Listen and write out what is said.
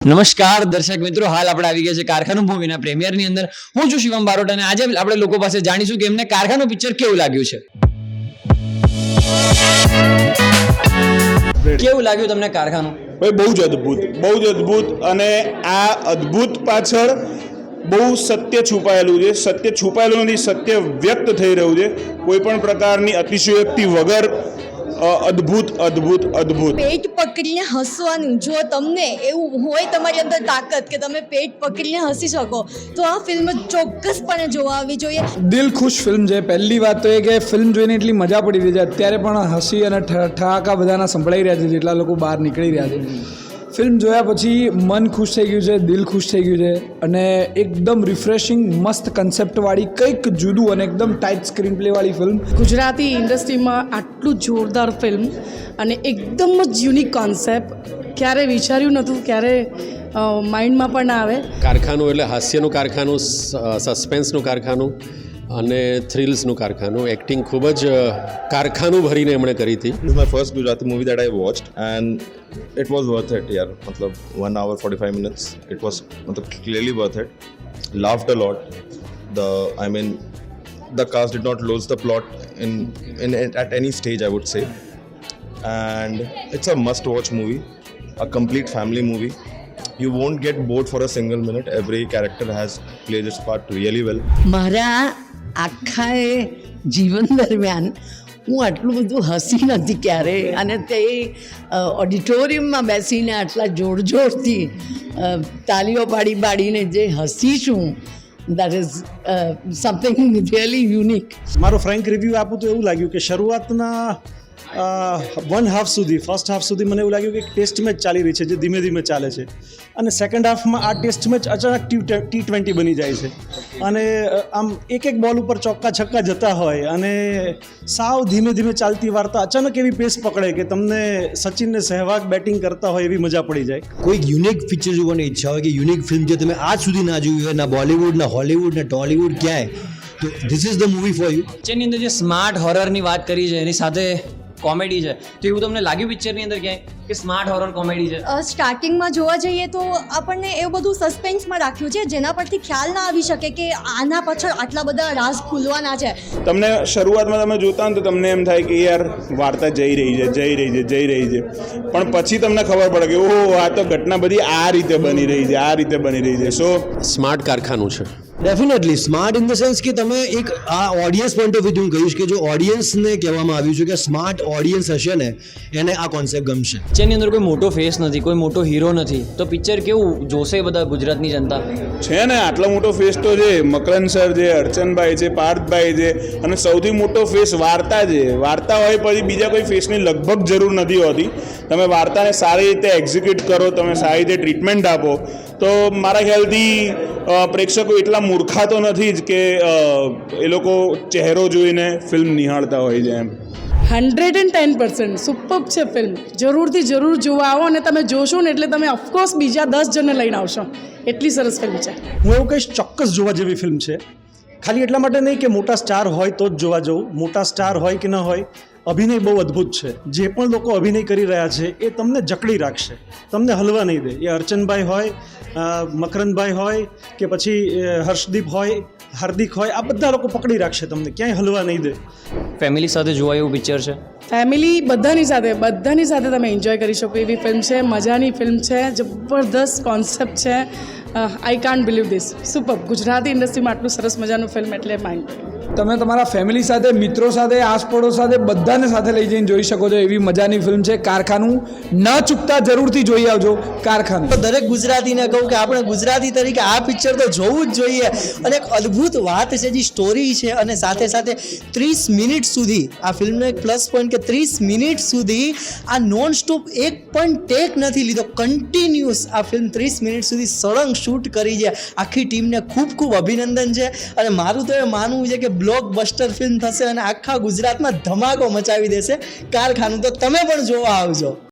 નમસ્કાર દર્શક મિત્રો, હાલ આપણે આવી ગયા છે કારખાનું મૂવીના પ્રીમિયરની અંદર. હું છું શિવમ બારોટ અને આજે આપણે લોકો પાસે જાણીશું કે એમને કારખાનું પિક્ચર કેવું લાગ્યું છે. કેવું લાગ્યું તમને કારખાનું? ભાઈ બહુ જ અદ્ભુત અને આ અદ્ભુત પાછળ બહુ સત્ય છુપાયેલું છે. સત્ય છુપાયેલું નથી, સત્ય વ્યક્ત થઈ રહ્યું છે કોઈ પણ પ્રકારની અતિશયોક્તિ વગર. અદ્ભુત. પેટ પકડીને હસવાનું, જો તમને એવું હોય તમારી અંદર તાકાત કે તમે પેટ પકડીને હસી શકો તો આ ફિલ્મ ચોક્કસપણે જોવા આવવી જોઈએ. દિલ ખુશ ફિલ્મ છે. પહેલી વાત તો એ કે ફિલ્મ જોઈને એટલી મજા પડી રહી છે. અત્યારે પણ હસી અને ઠહાકા બધાના સંભળાઈ રહ્યા છે જેટલા લોકો બહાર નીકળી રહ્યા છે. ફિલ્મ જોયા પછી મન ખુશ થઈ ગયું છે, દિલ ખુશ થઈ ગયું છે અને એકદમ રિફ્રેશિંગ મસ્ત કન્સેપ્ટવાળી, કંઈક જુદું અને એકદમ ટાઈટ સ્ક્રીન પ્લેવાળી ફિલ્મ. ગુજરાતી ઇન્ડસ્ટ્રીમાં આટલું જોરદાર ફિલ્મ અને એકદમ જ યુનિક કોન્સેપ્ટ ક્યારે વિચાર્યું નહોતું, ક્યારે માઇન્ડમાં પણ ના આવે. કારખાનું એટલે હાસ્યનું કારખાનું, સસ્પેન્સનું કારખાનું અને થ્રિલ્સનું કારખાનું. એક્ટિંગ ખૂબ જ કારખાનું ભરીને એમણે કરી હતી. This is my first Gujarati movie that I watched and it was worth it. यार मतलब 1 hour 45 minutes it was मतलब clearly worth it. Laughed a lot. The cast did not lose the plot in at any stage, I would say, and it's a must watch movie, a complete family movie. You won't get bored for a single minute. Every character has played its part really well. મારા આખા જીવન દરમિયાન હું આટલું બધું હસી નથી ક્યારે, અને તે ઓડિટોરિયમમાં બેસીને આટલા જોરથી તાલીઓ પાડીને જે હસીશું, that is something really unique. મારો ફ્રેન્ક રિવ્યૂ આપું તો એવું લાગ્યું કે શરૂઆતના ફર્સ્ટ હાફ સુધી મને એવું લાગ્યું કે ટેસ્ટ મેચ ચાલી રહી છે જે ધીમે ધીમે ચાલે છે, અને સેકન્ડ હાફમાં આ ટેસ્ટ મેચ અચાનક T20 બની જાય છે અને આમ એક બોલ ઉપર ચોક્કા છક્કા જતા હોય અને સાવ ધીમે ધીમે ચાલતી વાર્તા અચાનક એવી પેસ પકડે કે તમને સચિન ને સહેવાગ બેટિંગ કરતા હોય એવી મજા પડી જાય. કોઈક યુનિક પિક્ચર જોવાની ઈચ્છા હોય કે યુનિક ફિલ્મ જે તમે આજ સુધી ના જોઈ હોય, ના બોલિવૂડ, ના હોલિવૂડ, ના ટોલિવૂડ, ક્યાંય, તો this is the movie for you. પિક્ચરની અંદર જે સ્માર્ટ હોરરની વાત કરી છે એની સાથે કોમેડી છે, તો એવું તમને લાગ્યું પિક્ચરની અંદર ક્યાંય કે સ્માર્ટ હોરર કોમેડી છે? સ્ટાર્ટિંગમાં જોવા જઈએ તો આપણને એવું બધું સસ્પેન્સમાં રાખ્યું છે જેના પરથી ખ્યાલ ના આવી શકે કે આના પાછળ આટલા બધા રાઝ ખુલવાના છે. તમને શરૂઆતમાં તમે જોતા હો તો તમને એમ થાય કે યાર વાર્તા જઈ રહી છે, પણ પછી તમને ખબર પડે કે ઓહો આ તો ઘટના બધી આ રીતે બની રહી છે. સો સ્માર્ટ કારખાનું છે. Definitely smart in the sense કે તમે એક આ ઓડિયન્સ પોઈન્ટ ઓફ વ્યૂ હું કહીશ કે જો ઓડિયન્સને કહેવામાં આવ્યું છે કે સ્માર્ટ ઓડિયન્સ હશે ને એને આ કોન્સેપ્ટ ગમશે. પિક્ચરની અંદર કોઈ મોટો ફેસ નથી, કોઈ મોટો હીરો નથી, તો પિક્ચર કેવું જોશે બધા ગુજરાતની જનતા? છે ને, આટલો મોટો ફેસ તો છે. મકરંદ સર છે, અર્ચનભાઈ છે, પાર્થભાઈ છે, અને સૌથી મોટો ફેસ વાર્તા છે. વાર્તા હોય પછી બીજા કોઈ ફેસની લગભગ જરૂર નથી હોતી. તમે વાર્તાને સારી રીતે એક્ઝિક્યુટ કરો, તમે સારી રીતે ટ્રીટમેન્ટ આપો તો મારા ખ્યાલથી પ્રેક્ષકો એટલા મૂર્ખા તો નથી જ કે એ લોકો ચહેરો જોઈને ફિલ્મ નિહાળતા હોય છે. એમ 110% સુપર્બ છે ફિલ્મ. જરૂર જોવા આવો અને તમે જોશો ને એટલે તમે ઓફકોર્સ બીજા 10 જણને લઈને આવશો. એટલી સરસ ફિલ્મ છે. હું એવું કહીશ ચોક્કસ જોવા જેવી ફિલ્મ છે. ખાલી એટલા માટે નહીં કે મોટા સ્ટાર હોય તો જ જોવા જવું, મોટા સ્ટાર હોય કે ન હોય, અભિનય બહુ અદ્ભુત છે. જે પણ લોકો અભિનય કરી રહ્યા છે એ તમને જકડી રાખશે, તમને હલવા નહીં દે. એ અર્ચનભાઈ હોય, મકરંદભાઈ હોય કે પછી હર્ષદીપ હોય, હાર્દિક હોય, આ બધા લોકો પકડી રાખશે, તમને ક્યાંય હલવા નહીં દે. ફેમિલી સાથે જોવા એવું પિક્ચર છે. ફેમિલી બધાની સાથે તમે એન્જોય કરી શકો એવી ફિલ્મ છે. મજાની ફિલ્મ છે, જબરદસ્ત કોન્સેપ્ટ છે. I can't believe this. Super. Gujarati ઇન્ડસ્ટ્રીમાં આટલું સરસ મજાનું ફિલ્મ એટલે માઇન્ડ. તમે તમારા ફેમિલી સાથે, મિત્રો સાથે, આસપડોશ સાથે બધાને સાથે લઈ જઈને જોઈ શકો છો એવી મજાની ફિલ્મ છે કારખાનું. ન ચૂકતા જરૂરથી જોઈ આવજો કારખાનું. દરેક ગુજરાતીને કહું કે આપણે ગુજરાતી તરીકે આ પિક્ચર તો જોવું જ જોઈએ. અને એક અદ્ભુત વાત છે, જે સ્ટોરી છે, અને સાથે 30 મિનિટ સુધી આ ફિલ્મનો એક પ્લસ પોઈન્ટ કે 30 મિનિટ સુધી આ નોન સ્ટોપ એક પણ ટેક નથી લીધો. કન્ટિન્યુઅસ આ ફિલ્મ 30 મિનિટ સુધી સળંગ શૂટ કરી છે. આખી ટીમને ખૂબ અભિનંદન છે. અને મારું તો એ માનવું છે કે બ્લોકબસ્ટર ફિલ્મ થશે અને આખા ગુજરાતમાં ધમાકો મચાવી દેશે કારખાનું. તો તમે પણ જોવા આવજો.